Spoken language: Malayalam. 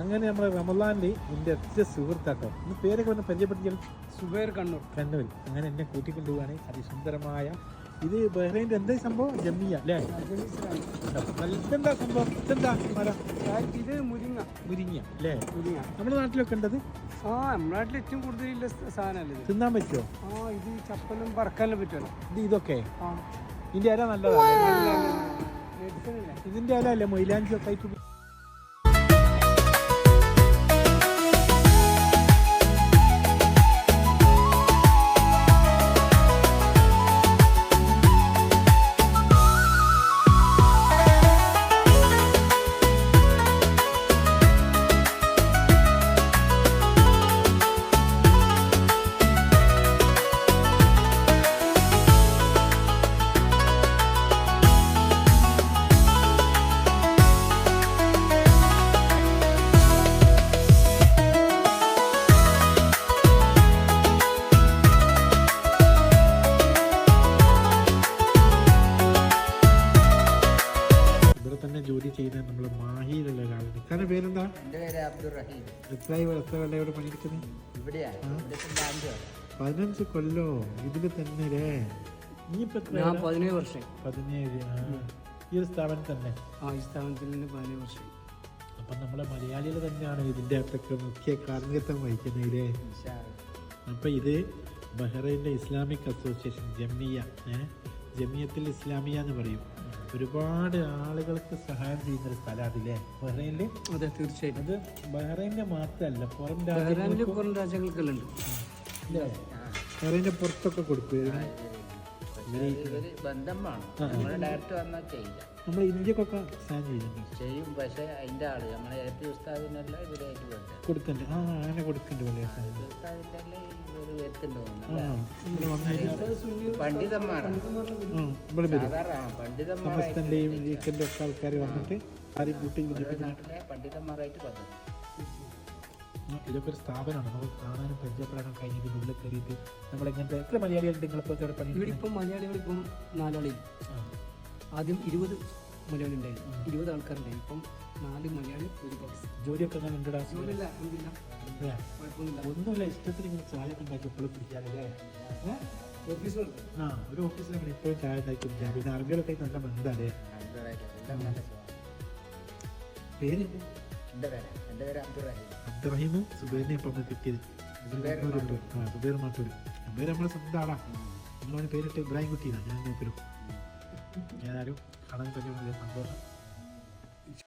അങ്ങനെ നമ്മുടെ റമദാനിൽ എൻ്റെ ഒറ്റ സുഹൃത്താട്ടോ ഇന്ന് പേരൊക്കെ ഒന്ന് പരിചയപ്പെടുത്തിയാൽ സുബൈർ കണ്ണൂർ. അങ്ങനെ എന്നെ കൂട്ടിക്കൊണ്ടുപോവാണ് അതിസുന്ദരമായ ഇത് ബഹ്റൈൻ്റെ എന്താ സംഭവം ജമ്മിയ അല്ലേ? ഇതെന്താ സംഭവം? ഇതെന്താ മര? ഇത് മുരിങ്ങ. മുരിങ്ങ അല്ലേ? മുരിങ്ങ നമ്മുടെ നാട്ടിലൊക്കെ ഉണ്ടത്. നമ്മുടെ നാട്ടിൽ ഏറ്റവും കൂടുതലുള്ള സാധനമല്ലേ ഇത്? തിന്നാൻ പറ്റുമോ? ഇത് ചപ്പലും പറക്കാനും പറ്റുമല്ലോ. ഇതൊക്കെ ആ ഇതിൻ്റെ ഇല നല്ലതാണ്. മെഡിസിനില്ല. ഇതിൻ്റെ ഇല അല്ലേ മൊയിലാഞ്ചി ഒക്കെ ആയിട്ട് ജോലി ചെയ്യുന്ന നമ്മളെ മാഹിയിലുള്ള ഒരാളുണ്ട്. കാരണം പേരെന്താ? എൻ്റെ പേര് അബ്ദുൾ റഹീം. എത്ര ഇവിടെ പണിയെടുക്കുന്നത്? ഇവിടെയാണ് 15 കൊല്ലോ ഇതില് തന്നെ അല്ലേ? ഞാൻ 17 വർഷം. 17. ഈ ഒരു സ്ഥാപനം തന്നെ. ഈ സ്ഥാപനത്തിൽ തന്നെ 17 വർഷം. അപ്പൊ നമ്മളെ മലയാളികൾ തന്നെയാണ് ഇതിന്റെ അകത്തൊക്കെ മുഖ്യ കാർമ്മികത്വം വഹിക്കുന്നതില്ലേ? അപ്പൊ ഇത് ബഹ്റൈൻ്റെ ഇസ്ലാമിക് അസോസിയേഷൻ ജമിയത്തുൽ ഇസ്ലാമിയ എന്ന് പറയും. ഒരുപാട് ആളുകൾക്ക് സഹായം ചെയ്യുന്ന ഒരു സ്ഥലം അതില്ലേ ബഹ്റൈനില്? അതെ, തീർച്ചയായിട്ടും. അത് ബഹ്റൈൻ്റെ മാത്രമല്ല പുറം രാജ്യങ്ങൾക്കെല്ലാം ഉണ്ട്. ബഹ്റൈൻ്റെ പുറത്തൊക്കെ കൊടുക്കും. ബന്ധമാണ് ഡയറക്റ്റ് വന്നാൽ ചെയ്യില്ല. നമ്മൾ ഇന്ത്യക്കൊക്കെ സാൻ ചെയ്യുന്നുണ്ട്. ചെയ്യും, പക്ഷേ അതിൻ്റെ ആള് നമ്മളെ ഏറ്റവും ഉസ്താദിനല്ല ഇവരായിട്ട് ബന്ധം കൊടുക്കണ്ട്. അങ്ങനെ കൊടുക്കണ്ട് വലിയ ഉസ്താദിൻ്റെ ഇവർ വരുത്തുന്നുണ്ട്. പണ്ഡിതന്മാരാണ് ഒക്കെ ആൾക്കാർ വന്നിട്ട് ആരും നാട്ടിലെ പണ്ഡിതന്മാരായിട്ട് ബന്ധം. ഇതൊക്കെ ഒരു സ്ഥാപനമാണ്. നമുക്ക് കാണാനും പരിചയപ്പെടാനും കഴിഞ്ഞ ഉള്ളിൽ കയറിയിട്ട് നമ്മളെങ്ങനത്തെ എത്ര മലയാളികളുണ്ട് നിങ്ങളിപ്പോൾ ഇവിടെ? ഇപ്പം മലയാളികൾ ഇപ്പം 4 ആളിൽ. ആദ്യം 20 മലയാളി ഉണ്ടായിരുന്നു, 20 ആൾക്കാരുണ്ടായി. ഇപ്പം 4 മലയാളി, 1 പാകിസ്ഥാൻ. ജോലിയൊക്കെ അങ്ങനെ ഉണ്ടടാ? കുഴപ്പമൊന്നുമില്ല. ഒന്നുമില്ല, ഇഷ്ടത്തിന് ഇങ്ങനെ ചായ ഒക്കെ ഉണ്ടാക്കി എപ്പോഴും കുടിക്കാറില്ലേ? ഒരു ഓഫീസിൽ ഇപ്പോഴും ചായ ഉണ്ടാക്കി കുടിക്കാം. പിന്നെ അറബികളൊക്കെ നല്ല ബന്ധമല്ലേ? പേര് എൻ്റെ പേര് അബ്ദുൾ റഹീം. അബ്ദുറഹീമും സുബൈറിനെ ഇപ്പം നമ്മൾ കിട്ടിയത്. സുബൈർ മാട്ടൂർ. സുബൈർ നമ്മളെ സ്വന്തം ആളാ. നമ്മളവന് പേരിട്ട് ഇബ്രാഹിം കുട്ടിയാണ്. ഞാൻ നോക്കലും ഏതായാലും കാണാൻ പറ്റിയ സന്തോഷം.